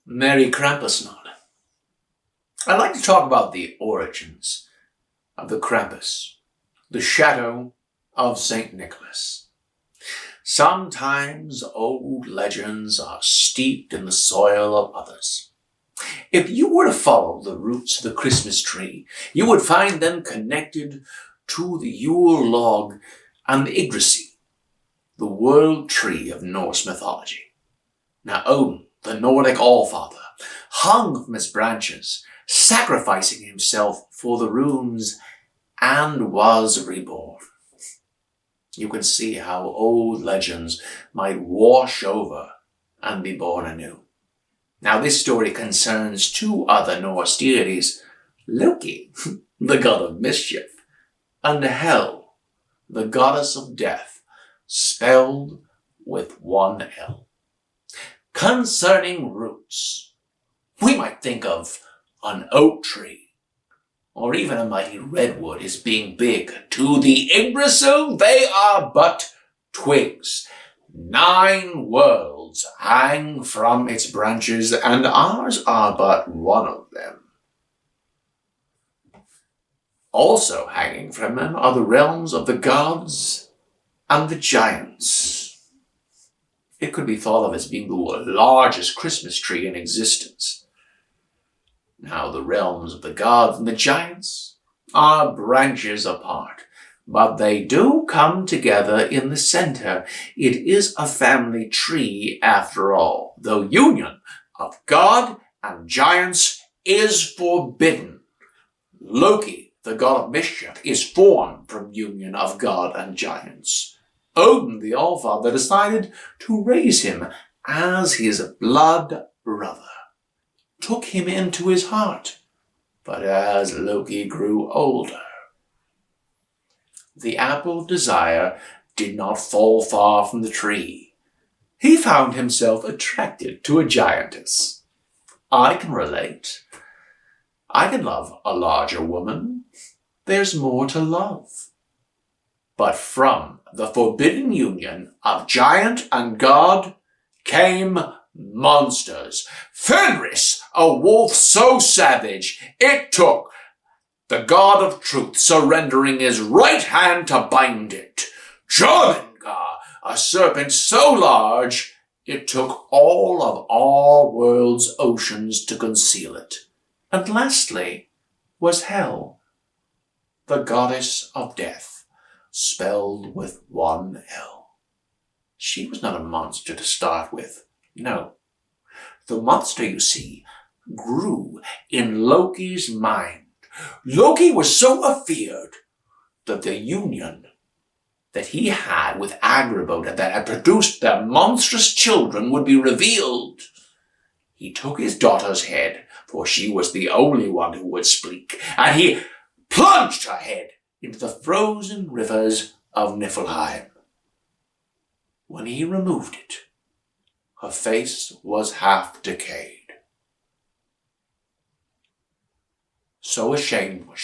Merry Krampus not. I'd like to talk about the origins of the Krampus, the shadow of St. Nicholas. Sometimes old legends are steeped in the soil of others. If you were to follow the roots of the Christmas tree, you would find them connected to the Yule log and the Yggdrasil, the world tree of Norse mythology. Now Odin, the Nordic Allfather, hung from its branches, sacrificing himself for the runes, and was reborn. You can see how old legends might wash over and be born anew. Now this story concerns two other Norse deities, Loki, the god of mischief, and Hel, the goddess of death, spelled with one L. Concerning roots, we might think of an oak tree, or even a mighty redwood as being big. To the Yggdrasil, they are but twigs. 9 worlds hang from its branches, and ours are but one of them. Also hanging from them are the realms of the gods and the giants. It could be thought of as being the largest Christmas tree in existence. Now, the realms of the gods and the giants are branches apart, but they do come together in the center. It is a family tree after all. The union of God and giants is forbidden. Loki, the god of mischief, is formed from union of God and giants. Odin, the Allfather, decided to raise him as his blood brother, took him into his heart. But as Loki grew older, the apple of desire did not fall far from the tree. He found himself attracted to a giantess. I can relate. I can love a larger woman. There's more to love. But from the forbidden union of giant and god came monsters. Fenris, a wolf so savage, it took the god of truth surrendering his right hand to bind it. Jormungandr, a serpent so large, it took all of our world's oceans to conceal it. And lastly was Hel, the goddess of death, spelled with one L. She was not a monster to start with. No. The monster, you see, grew in Loki's mind. Loki was so afeared that the union that he had with Agrabah that had produced their monstrous children would be revealed. He took his daughter's head, for she was the only one who would speak, and he plunged her head into the frozen rivers of Niflheim. When he removed it, her face was half decayed. So ashamed was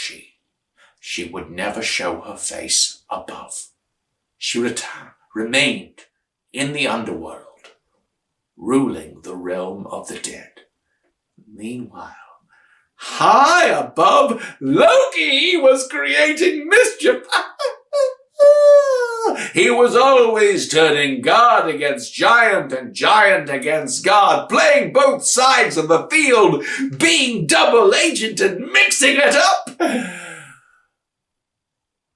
she would never show her face above. She remained in the underworld, ruling the realm of the dead. Meanwhile, high above, Loki was creating mischief. He was always turning God against giant and giant against God, playing both sides of the field, being double agent and mixing it up.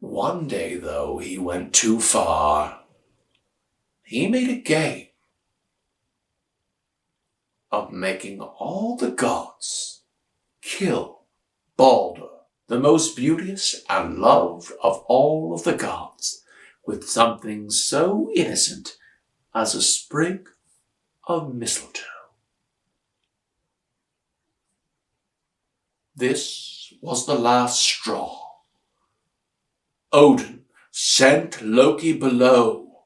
One day, though, he went too far. He made a game of making all the gods kill Balder, the most beauteous and loved of all of the gods, with something so innocent as a sprig of mistletoe. This was the last straw. Odin sent Loki below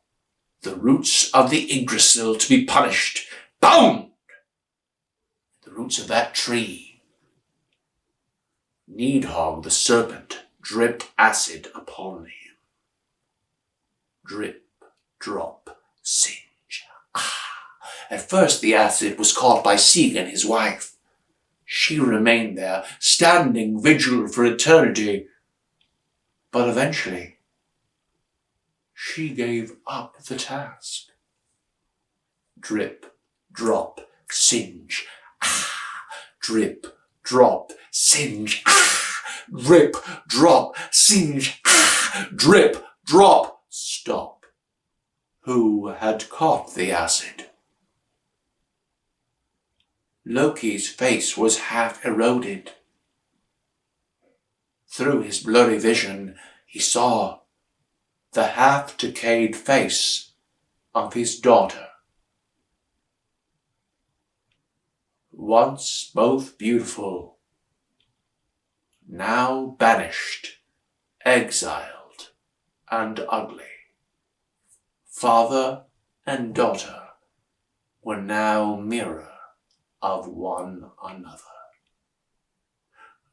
the roots of the Yggdrasil to be punished, bound. The roots of that tree. Nidhogg the serpent dripped acid upon him. Drip, drop, singe. At first the acid was caught by Siegen, his wife. She remained there, standing vigil for eternity. But eventually, she gave up the task. Drip, drop, singe. Drip, drop, singe. Drip, drop, singe. Drip, drop, stop. Who had caught the acid? Loki's face was half eroded. Through his blurry vision, he saw the half-decayed face of his daughter. Once both beautiful, now banished, exiled, and ugly. Father and daughter were now mirror of one another.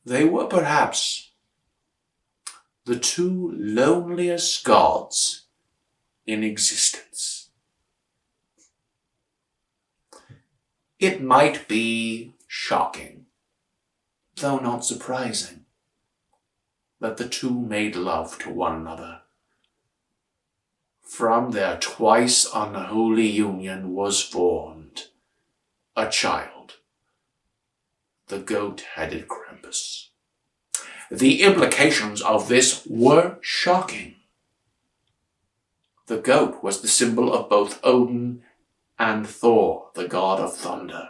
They were perhaps the two loneliest gods in existence. It might be shocking, though not surprising, that the two made love to one another. From their twice unholy union was formed a child, the goat-headed Krampus. The implications of this were shocking. The goat was the symbol of both Odin and Thor, the god of thunder.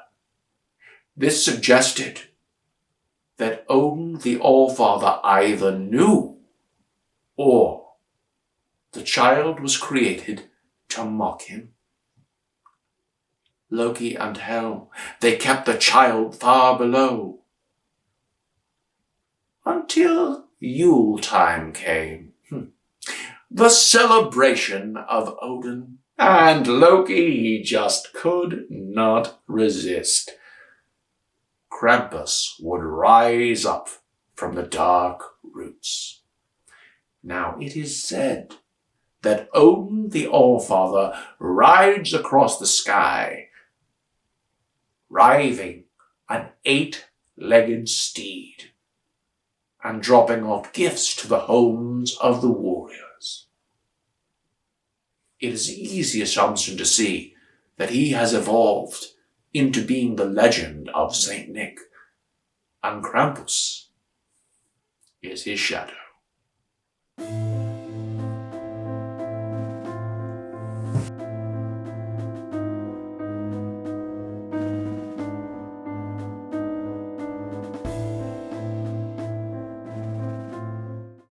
This suggested that Odin, the All-Father, either knew or the child was created to mock him. Loki and Hel, they kept the child far below. Until Yule time came. The celebration of Odin. And Loki, he just could not resist. Krampus would rise up from the dark roots. Now it is said that Odin, the All-Father, rides across the sky, riding an 8-legged steed and dropping off gifts to the homes of the warriors. It is an easy assumption to see that he has evolved into being the legend of Saint Nick, and Krampus is his shadow.